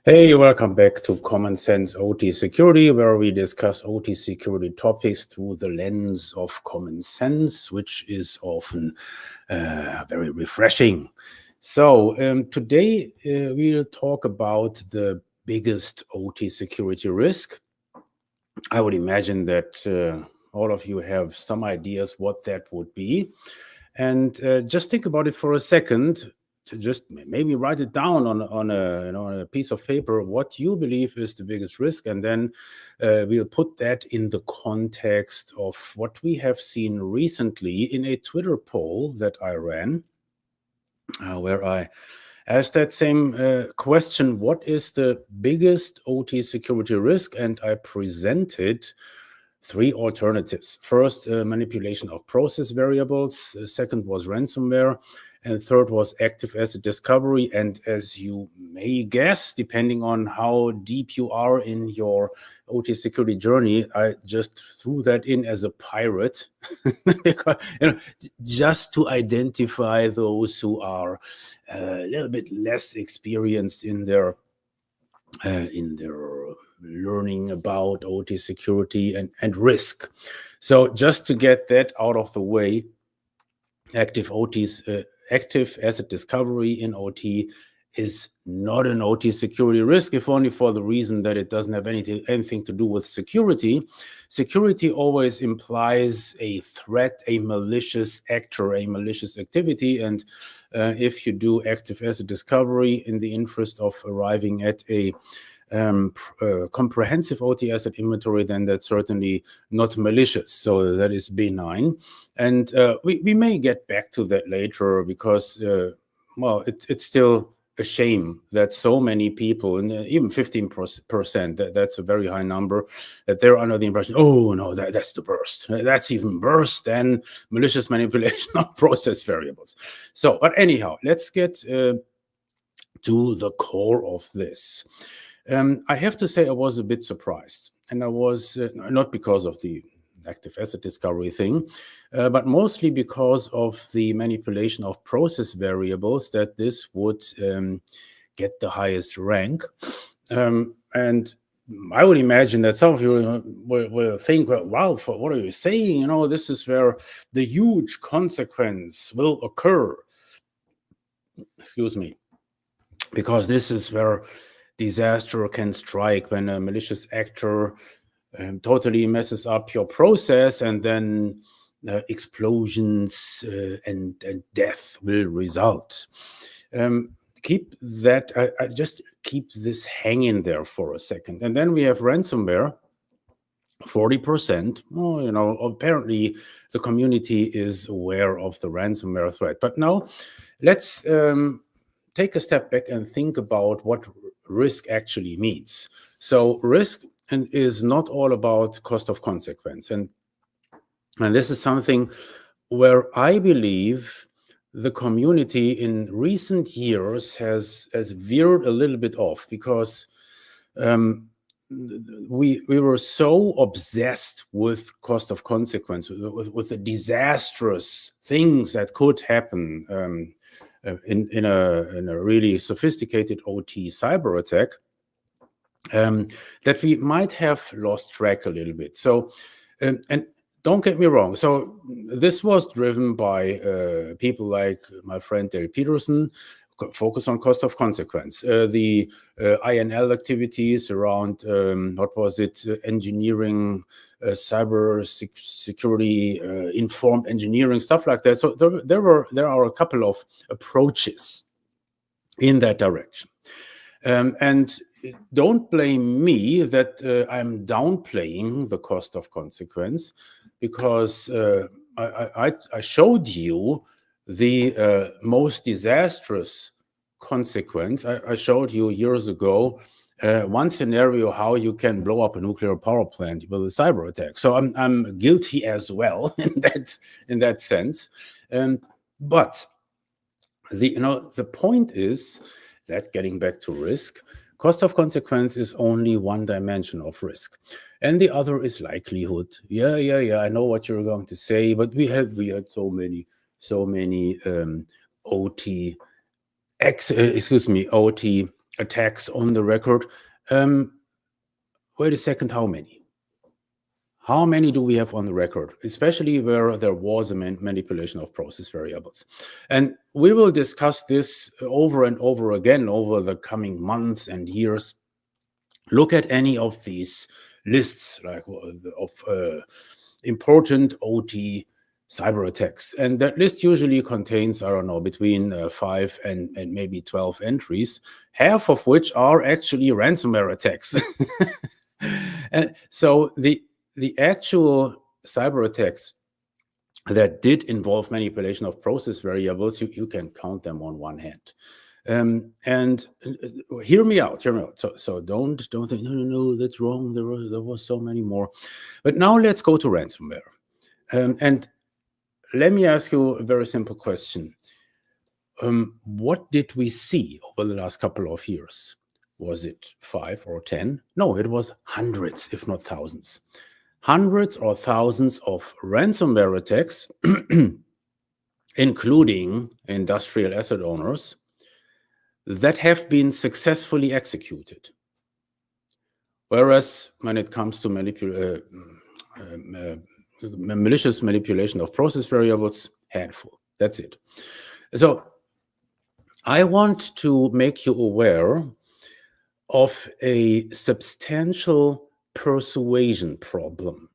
Hey, welcome back to Common Sense OT Security, where we discuss OT security topics through the lens of common sense, which is often very refreshing. So today we'll talk about the biggest OT security risk. I would imagine that all of you have some ideas what that would be. And just think about it for a second, to just maybe write it down on a piece of paper what you believe is the biggest risk, and then we'll put that in the context of what we have seen recently in a Twitter poll that I ran, where I asked that same question: what is the biggest OT security risk? And I presented three alternatives. First, manipulation of process variables. Second was ransomware. And third was active asset discovery. And as you may guess, depending on how deep you are in your OT security journey, I just threw that in as a pirate, because, just to identify those who are a little bit less experienced in their learning about OT security and risk. So just to get that out of the way, active asset discovery in OT is not an OT security risk, if only for the reason that it doesn't have anything to do with security. Security always implies a threat, a malicious actor, a malicious activity. And if you do active asset discovery in the interest of arriving at a comprehensive OT asset inventory, then that's certainly not malicious. So that is benign. And we may get back to that later, because, it's still a shame that so many people, and even 15%, that's a very high number, that they're under the impression, oh, no, that's the worst. That's even worse than malicious manipulation of process variables. So, but anyhow, let's get to the core of this. I have to say I was a bit surprised, and I was not because of the active asset discovery thing, but mostly because of the manipulation of process variables, that this would get the highest rank. And I would imagine that some of you will think, well, Ralph, what are you saying? This is where the huge consequence will occur. Excuse me. Because this is where disaster can strike, when a malicious actor totally messes up your process, and then explosions and death will result. Keep that. I just keep this hanging there for a second. And then we have ransomware. 40%. Apparently the community is aware of the ransomware threat. But now let's take a step back and think about what risk actually means. So risk is not all about cost of consequence. And this is something where I believe the community in recent years has veered a little bit off, because we were so obsessed with cost of consequence, with the disastrous things that could happen in a really sophisticated OT cyber attack, that we might have lost track a little bit. So, and don't get me wrong. So this was driven by people like my friend Dale Peterson, focus on cost of consequence. The INL activities around, engineering, cyber security, informed engineering, stuff like that. So there are a couple of approaches in that direction. And don't blame me that I'm downplaying the cost of consequence, because I showed you the most disastrous consequence. I showed you years ago one scenario how you can blow up a nuclear power plant with a cyber attack. So I'm guilty as well in that sense. But the point is that, getting back to risk, cost of consequence is only one dimension of risk, and the other is likelihood. Yeah. I know what you're going to say, but we had so many OT attacks on the record. Wait a second, how many? How many do we have on the record, especially where there was a manipulation of process variables? And we will discuss this over and over again over the coming months and years. Look at any of these lists, like of important OT cyber attacks. And that list usually contains, I don't know, between 5 and maybe 12 entries, half of which are actually ransomware attacks. And so the actual cyber attacks that did involve manipulation of process variables, you can count them on one hand. And hear me out. So don't think, no, that's wrong. There was so many more. But now let's go to ransomware. And let me ask you a very simple question. What did we see over the last couple of years? Was it 5 or 10? No, it was hundreds, if not thousands. Hundreds or thousands of ransomware attacks, including industrial asset owners, that have been successfully executed. Whereas when it comes to malicious manipulation of process variables, handful. That's it. So I want to make you aware of a substantial persuasion problem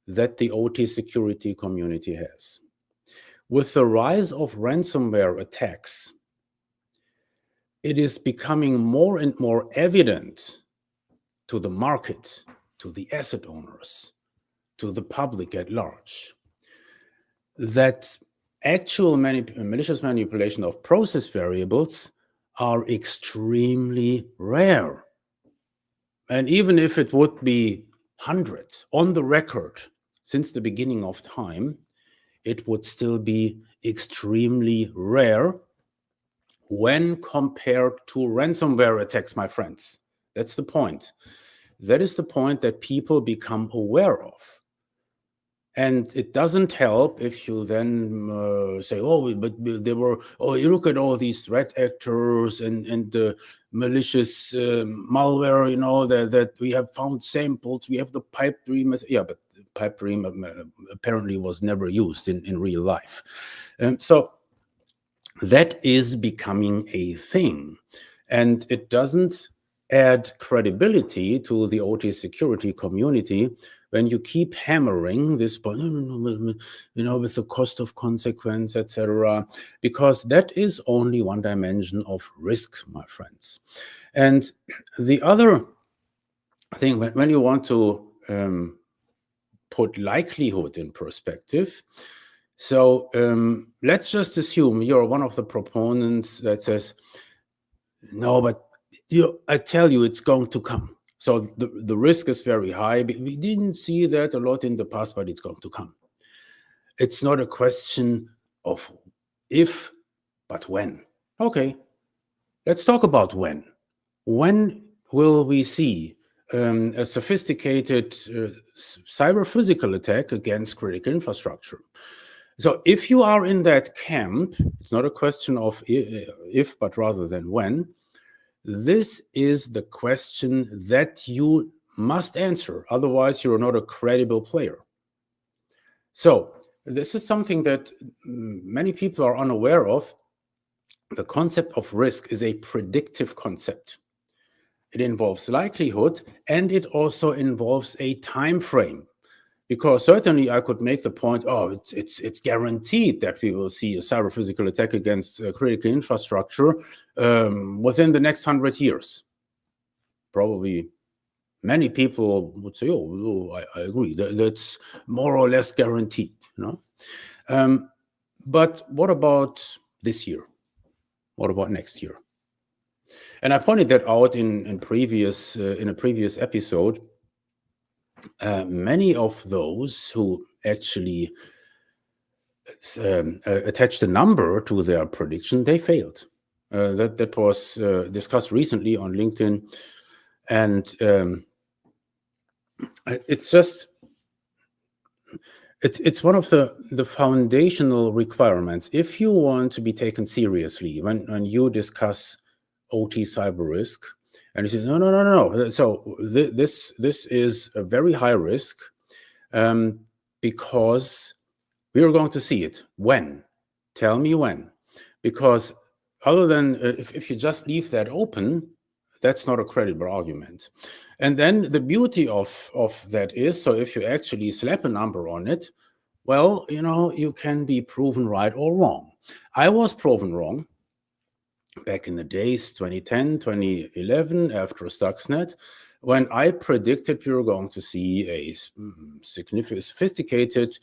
that the OT security community has. With the rise of ransomware attacks, it is becoming more and more evident to the market, to the asset owners, to the public at large, that actual malicious manipulation of process variables are extremely rare. And even if it would be hundreds on the record since the beginning of time, it would still be extremely rare when compared to ransomware attacks, my friends. That's the point. That is the point that people become aware of. And it doesn't help if you then say, oh, but there were, oh, you look at all these threat actors and the malicious malware, you know, that we have found samples, we have the pipe dream. Yeah, but the pipe dream apparently was never used in real life. So that is becoming a thing. And it doesn't add credibility to the OT security community when you keep hammering this point, you know, with the cost of consequence, etc., because that is only one dimension of risk, my friends. And the other thing, when you want to put likelihood in perspective, so let's just assume you're one of the proponents that says, no, but I tell you, it's going to come. So the risk is very high. We didn't see that a lot in the past, but it's going to come. It's not a question of if, but when. Okay, let's talk about when. When will we see a sophisticated cyber-physical attack against critical infrastructure? So if you are in that camp, it's not a question of if, but rather than when. This is the question that you must answer. Otherwise, you're not a credible player. So this is something that many people are unaware of. The concept of risk is a predictive concept. It involves likelihood, and it also involves a time frame. Because certainly I could make the point, oh, it's guaranteed that we will see a cyber-physical attack against critical infrastructure within the next 100 years. Probably many people would say, oh, I agree, that's more or less guaranteed. You know? But what about this year? What about next year? And I pointed that out in a previous episode. Many of those who actually attached a number to their prediction, they failed. That was discussed recently on LinkedIn, and it's just it's one of the foundational requirements if you want to be taken seriously when you discuss OT cyber risk. And he says, no. So this is a very high risk because we are going to see it. When? Tell me when. Because other than if you just leave that open, that's not a credible argument. And then the beauty of that is, so if you actually slap a number on it, well, you can be proven right or wrong. I was proven wrong back in the days, 2010, 2011, after Stuxnet, when I predicted we were going to see a significant, sophisticated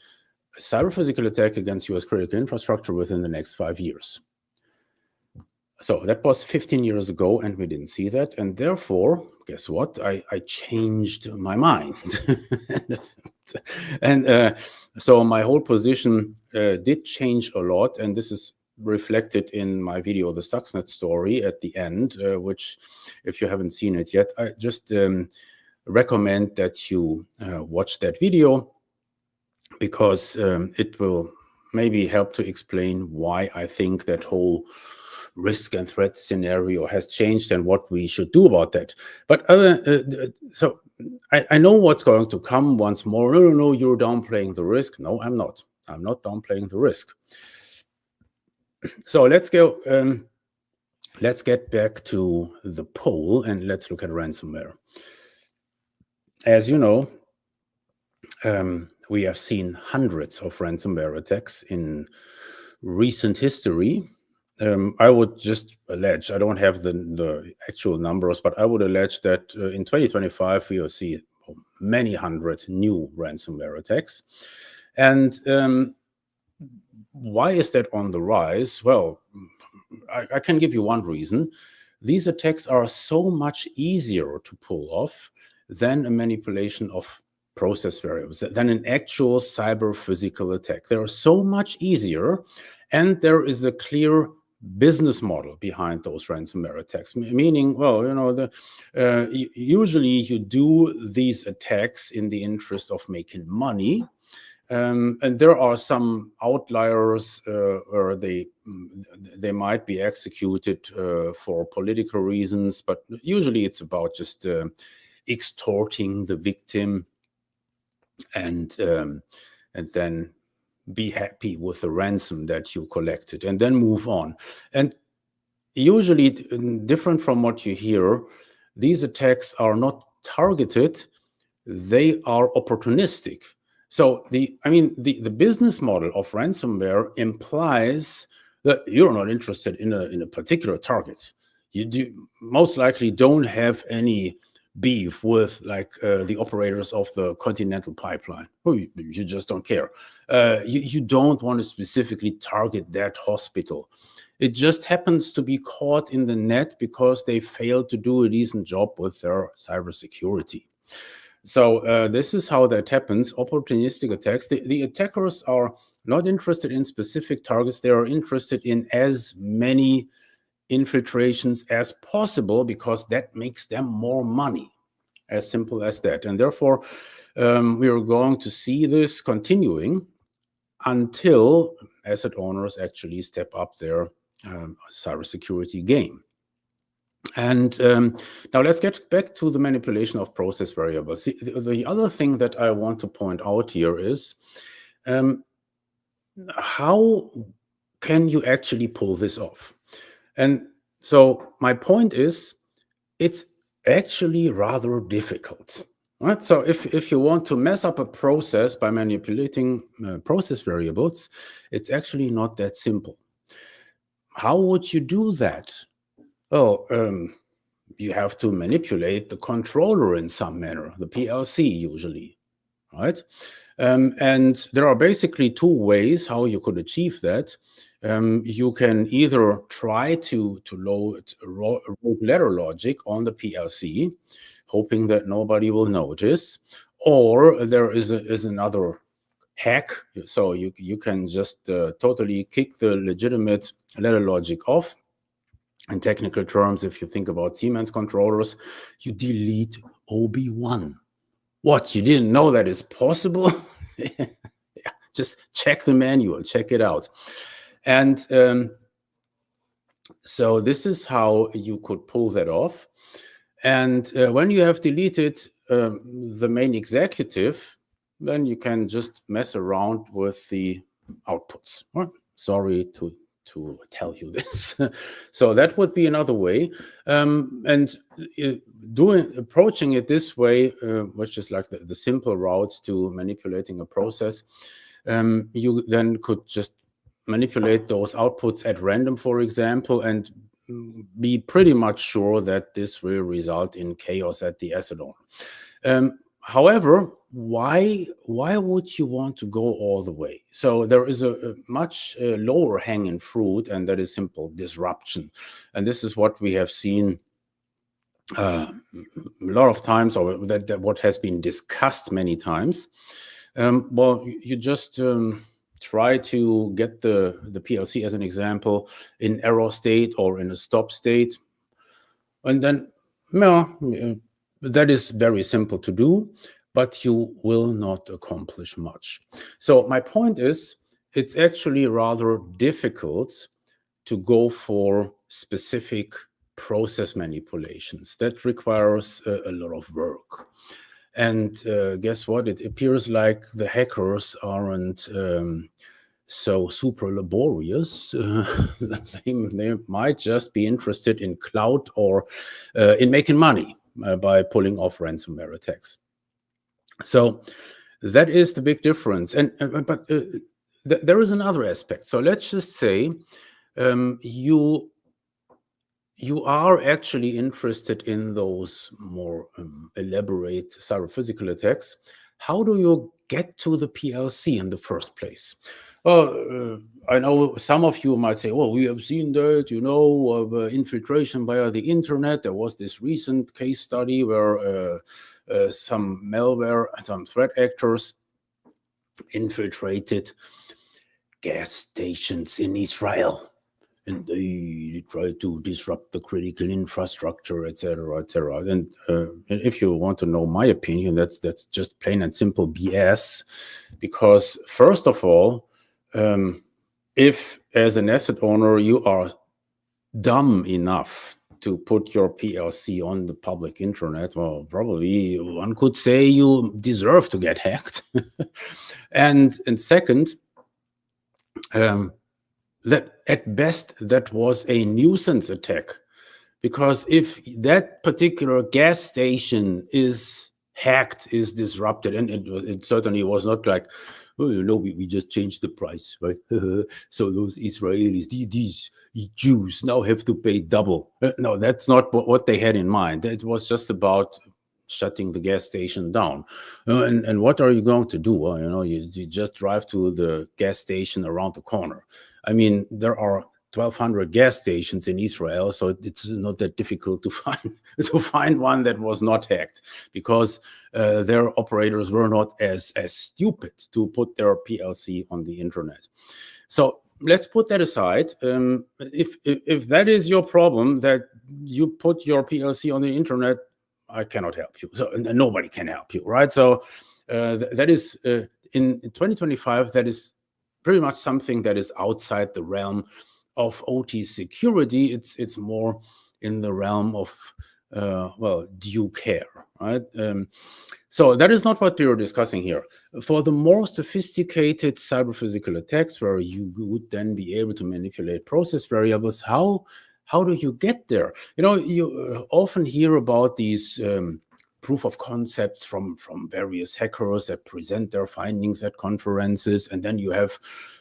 cyber physical attack against US critical infrastructure within the next 5 years. So that was 15 years ago, and we didn't see that. And therefore, guess what? I changed my mind. And so my whole position did change a lot. And this is reflected in my video, the Stuxnet story at the end, which, if you haven't seen it yet, I just recommend that you watch that video, because it will maybe help to explain why I think that whole risk and threat scenario has changed and what we should do about that. But so I know what's going to come once more. No, you're downplaying the risk. No, I'm not. I'm not downplaying the risk. So let's go. Let's get back to the poll and let's look at ransomware. As you know, we have seen hundreds of ransomware attacks in recent history. I would just allege, I don't have the actual numbers, but I would allege that in 2025, we will see many hundred new ransomware attacks. And why is that on the rise? Well, I can give you one reason. These attacks are so much easier to pull off than a manipulation of process variables, than an actual cyber physical attack. They are so much easier, and there is a clear business model behind those ransomware attacks, meaning, well, usually you do these attacks in the interest of making money. And there are some outliers where they might be executed for political reasons, but usually it's about just extorting the victim and then be happy with the ransom that you collected and then move on. And usually, different from what you hear, these attacks are not targeted, they are opportunistic. So the business model of ransomware implies that you're not interested in a particular target. You most likely don't have any beef with the operators of the Continental Pipeline. You just don't care. You don't want to specifically target that hospital. It just happens to be caught in the net because they failed to do a decent job with their cybersecurity. So this is how that happens. Opportunistic attacks. The attackers are not interested in specific targets. They are interested in as many infiltrations as possible because that makes them more money. As simple as that. And therefore, we are going to see this continuing until asset owners actually step up their cybersecurity game. And now let's get back to the manipulation of process variables. The other thing that I want to point out here is how can you actually pull this off? And so my point is, it's actually rather difficult. Right? So if you want to mess up a process by manipulating process variables, it's actually not that simple. How would you do that? Well, you have to manipulate the controller in some manner, the PLC usually, right? And there are basically two ways how you could achieve that. You can either try to load rogue ladder logic on the PLC, hoping that nobody will notice, or there is another hack. So you can just totally kick the legitimate ladder logic off. In technical terms, if you think about Siemens controllers, you delete OB1. What, you didn't know that is possible? Yeah, just check the manual, check it out. And So this is how you could pull that off. And when you have deleted the main executive, then you can just mess around with the outputs. Sorry to tell you this. So that would be another way. And approaching it this way, which is like the simple route to manipulating a process, you then could just manipulate those outputs at random, for example, and be pretty much sure that this will result in chaos at the asset owner. However, why would you want to go all the way? So there is a much lower hanging fruit, and that is simple disruption. And this is what we have seen a lot of times, or that what has been discussed many times. Well, you just try to get the PLC, as an example, in error state or in a stop state. And then, that is very simple to do, but you will not accomplish much. So my point is, it's actually rather difficult to go for specific process manipulations. That requires a lot of work. And guess what? It appears like the hackers aren't so super laborious. They might just be interested in clout or in making money by pulling off ransomware attacks. So that is the big difference. But there is another aspect. So let's just say you are actually interested in those more elaborate cyber-physical attacks. How do you get to the PLC in the first place? Well, I know some of you might say, well, we have seen that, infiltration via the internet. There was this recent case study where some malware, some threat actors infiltrated gas stations in Israel. And they try to disrupt the critical infrastructure, etc., etc. And if you want to know my opinion, that's just plain and simple BS. Because first of all, if as an asset owner you are dumb enough to put your PLC on the public internet, well, probably one could say you deserve to get hacked. and second, that at best that was a nuisance attack, because if that particular gas station is hacked, is disrupted, and it certainly was not like, oh, we just changed the price, right? So those Israelis, these Jews now have to pay double. No, that's not what they had in mind. It was just about shutting the gas station down. And what are you going to do? Well, you just drive to the gas station around the corner. I mean, there are 1,200 gas stations in Israel, so it's not that difficult to find one that was not hacked, because their operators were not as stupid to put their PLC on the internet. So let's put that aside. If that is your problem, that you put your PLC on the internet, I cannot help you. So and nobody can help you, right? So that is in 2025. That is pretty much something that is outside the realm of OT security. It's more in the realm of due care, right? So that is not what we were discussing here. For the more sophisticated cyber-physical attacks, where you would then be able to manipulate process variables, how do you get there? You often hear about these proof of concepts from various hackers that present their findings at conferences, and then you have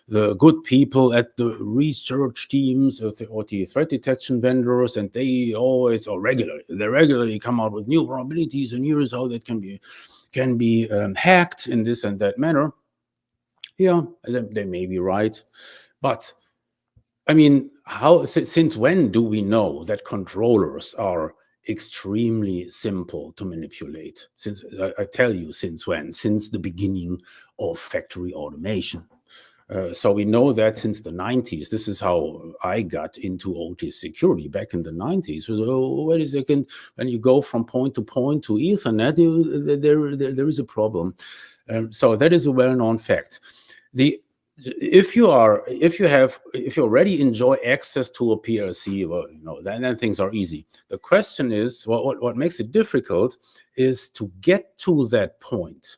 the good people at the research teams or the threat detection vendors, and they regularly come out with new vulnerabilities, and here's how that can be hacked in this and that manner. Yeah, they may be right, but I mean, since when do we know that controllers are extremely simple to manipulate? Since I tell you, since when? Since the beginning of factory automation. So we know that since the 90s. This is how I got into OT security back in the 90s. So, wait a second, when you go from point to point to Ethernet, there is a problem. So that is a well-known fact. The if you already enjoy access to a PLC, well, then things are easy. The question is, what makes it difficult is to get to that point.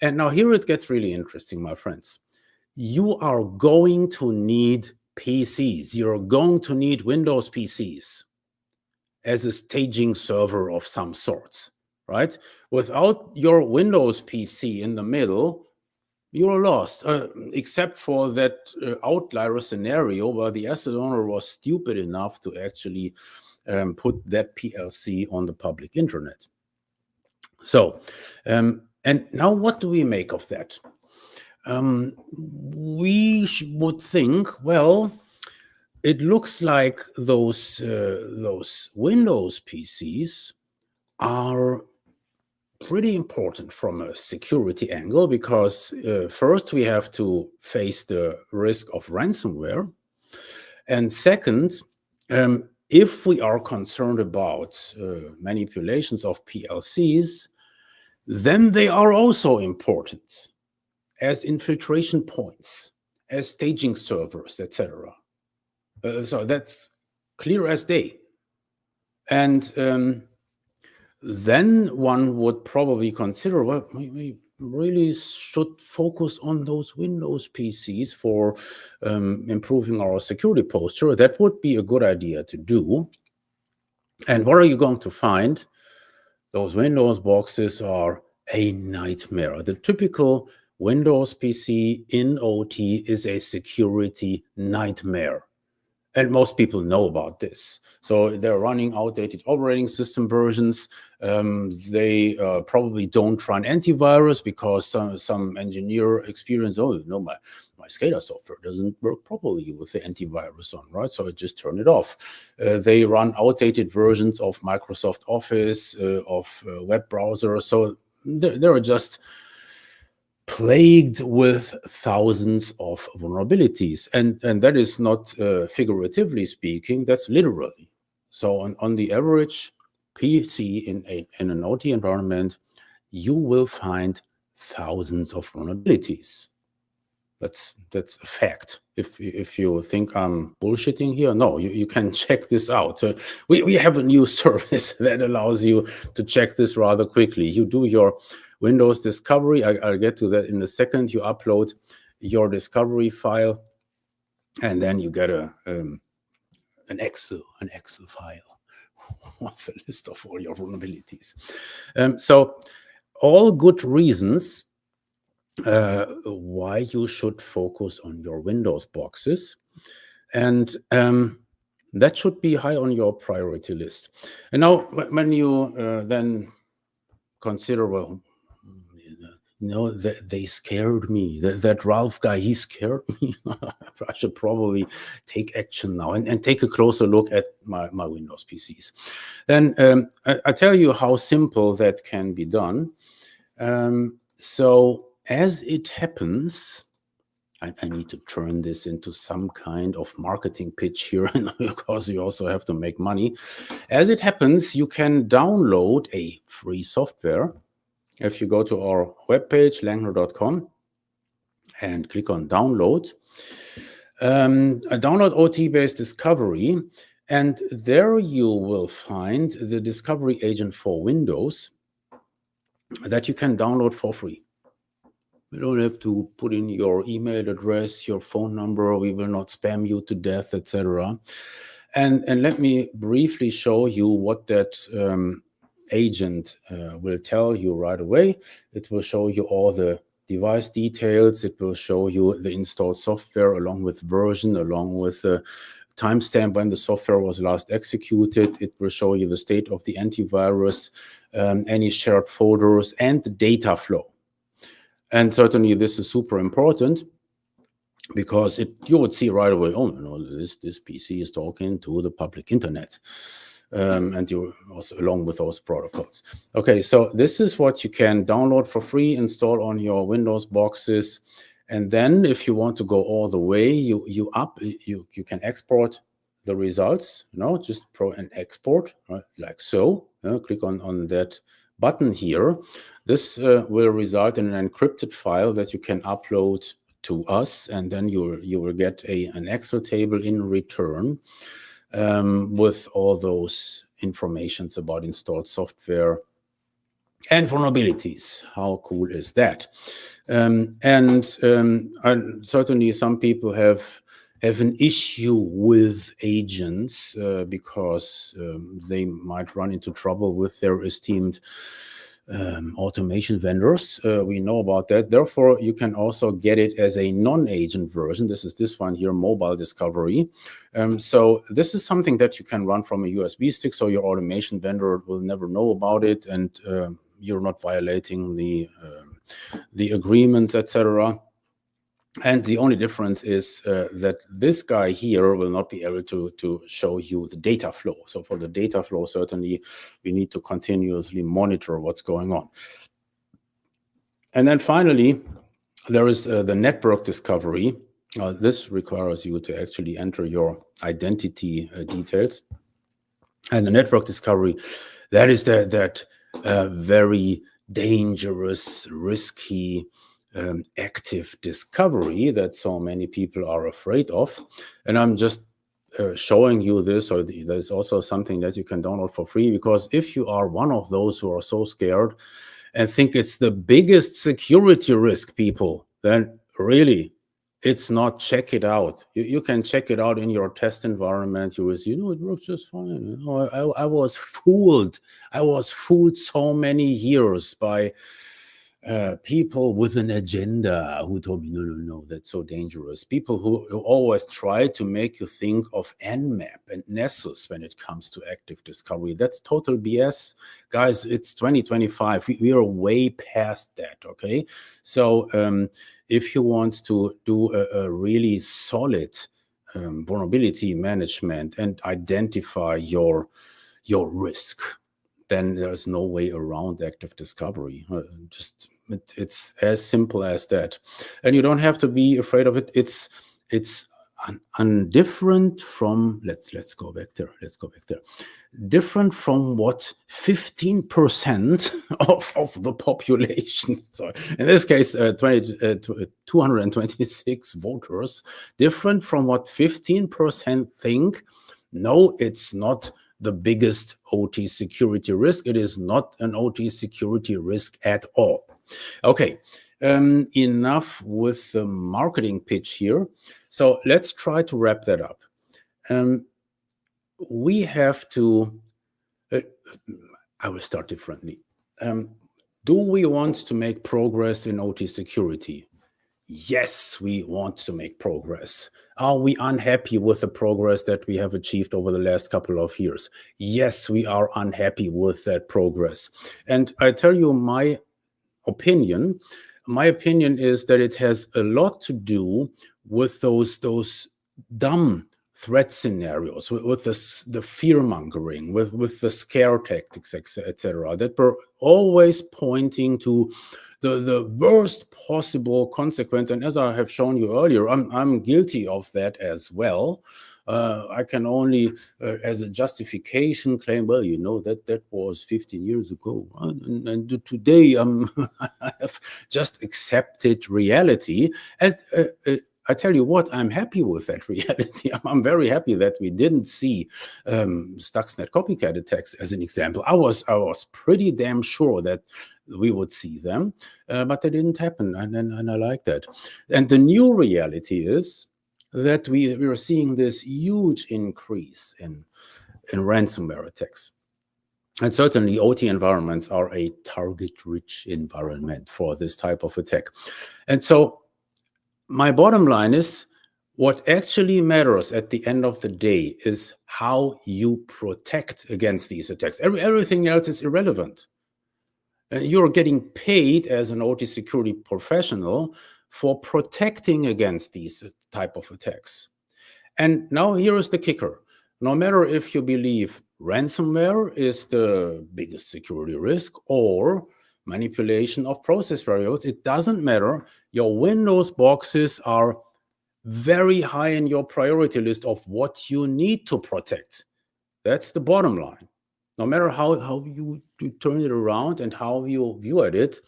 And now here it gets really interesting, my friends. You are going to need PCs. You're going to need Windows PCs as a staging server of some sorts, right? Without your Windows PC in the middle, you're lost, except for that outlier scenario where the asset owner was stupid enough to actually put that PLC on the public internet. So, and now what do we make of that? We would think, well, it looks like those Windows PCs are pretty important from a security angle, because first we have to face the risk of ransomware, and second, if we are concerned about manipulations of PLCs, then they are also important as infiltration points, as staging servers, etc. So that's clear as day. And then one would probably consider, well, we really should focus on those Windows PCs for improving our security posture. That would be a good idea to do. And what are you going to find? Those Windows boxes are a nightmare. The typical Windows PC in OT is a security nightmare. And most people know about this. So they're running outdated operating system versions. They probably don't run antivirus because some engineer experienced, my SCADA software doesn't work properly with the antivirus on, right? So I just turn it off. They run outdated versions of Microsoft Office, of web browsers. So they're just plagued with thousands of vulnerabilities, and that is not figuratively speaking, that's literally. So on the average PC in an OT environment, you will find thousands of vulnerabilities. That's a fact. If you think I'm bullshitting here, no, you can check this out. We have a new service that allows you to check this rather quickly. You do your Windows discovery. I'll get to that in a second. You upload your discovery file, and then you get an Excel file with a list of all your vulnerabilities. So all good reasons why you should focus on your Windows boxes, and that should be high on your priority list. And now when you then consider, well, they scared me. That Ralph guy, he scared me. I should probably take action now and take a closer look at my Windows PCs. Then I tell you how simple that can be done. So as it happens, I need to turn this into some kind of marketing pitch here, because you also have to make money. As it happens, you can download a free software. If you go to our webpage, langner.com, and click on download, download OT-based discovery, and there you will find the discovery agent for Windows that you can download for free. You don't have to put in your email address, your phone number. We will not spam you to death, etc. And let me briefly show you what that agent will tell you right away. It will show you all the device details. It will show you the installed software along with version, along with the timestamp when the software was last executed. It will show you the state of the antivirus, any shared folders, and the data flow. And certainly this is super important, because you would see right away, this PC is talking to the public internet. And you also along with those protocols. Okay, so this is what you can download for free, install on your Windows boxes, and then if you want to go all the way, you can export the results. Just pro and export, right? Like so. Click on that button here. This will result in an encrypted file that you can upload to us, and then you will get an Excel table in return with all those informations about installed software and vulnerabilities. How cool is that? And certainly some people have an issue with agents because they might run into trouble with their esteemed automation vendors. We know about that. Therefore, you can also get it as a non-agent version. This is this one here, Mobile Discovery. So this is something that you can run from a USB stick, so your automation vendor will never know about it, and you're not violating the agreements, etc. And the only difference is that this guy here will not be able to show you the data flow. So for the data flow, certainly we need to continuously monitor what's going on. And then finally, there is the network discovery. This requires you to actually enter your identity details. And the network discovery, that is that very dangerous, risky, active discovery that so many people are afraid of. And I'm just showing you this, or there's also something that you can download for free, because if you are one of those who are so scared and think it's the biggest security risk, people, then really it's not. Check it out. You can check it out in your test environment. You will see, it works just fine. I was fooled. I was fooled so many years by people with an agenda who told me, no, that's so dangerous. People who always try to make you think of Nmap and Nessus when it comes to active discovery. That's total BS. Guys, it's 2025. We are way past that, okay? So if you want to do a really solid vulnerability management and identify your risk, then there's no way around active discovery. It's as simple as that, and you don't have to be afraid of it. It's different from let's go back there. Different from what 15% of the population. So in this case, 226 voters. Different from what 15% think. No, it's not the biggest OT security risk. It is not an OT security risk at all. Okay, enough with the marketing pitch here. So let's try to wrap that up. We have to, I will start differently. Do we want to make progress in OT security? Yes, we want to make progress. Are we unhappy with the progress that we have achieved over the last couple of years? Yes, we are unhappy with that progress. And I tell you my opinion. My opinion is that it has a lot to do with those dumb threat scenarios, with the fear-mongering, with the scare tactics, etc., that were always pointing to the worst possible consequence. And as I have shown you earlier, I'm guilty of that as well. I can only, as a justification, claim, well, that was 15 years ago. And today I have just accepted reality. And I tell you what, I'm happy with that reality. I'm very happy that we didn't see Stuxnet copycat attacks as an example. I was pretty damn sure that we would see them, but they didn't happen, and I like that. And the new reality is that we are seeing this huge increase in ransomware attacks. And certainly OT environments are a target-rich environment for this type of attack. And so my bottom line is, what actually matters at the end of the day is how you protect against these attacks. Everything else is irrelevant. You're getting paid as an OT security professional for protecting against these type of attacks. And now here is the kicker. No matter if you believe ransomware is the biggest security risk or manipulation of process variables, it doesn't matter. Your Windows boxes are very high in your priority list of what you need to protect. That's the bottom line. No matter how you turn it around and how you view at it.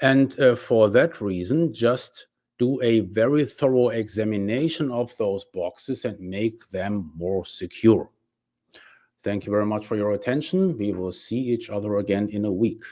And for that reason, just do a very thorough examination of those boxes and make them more secure. Thank you very much for your attention. We will see each other again in a week.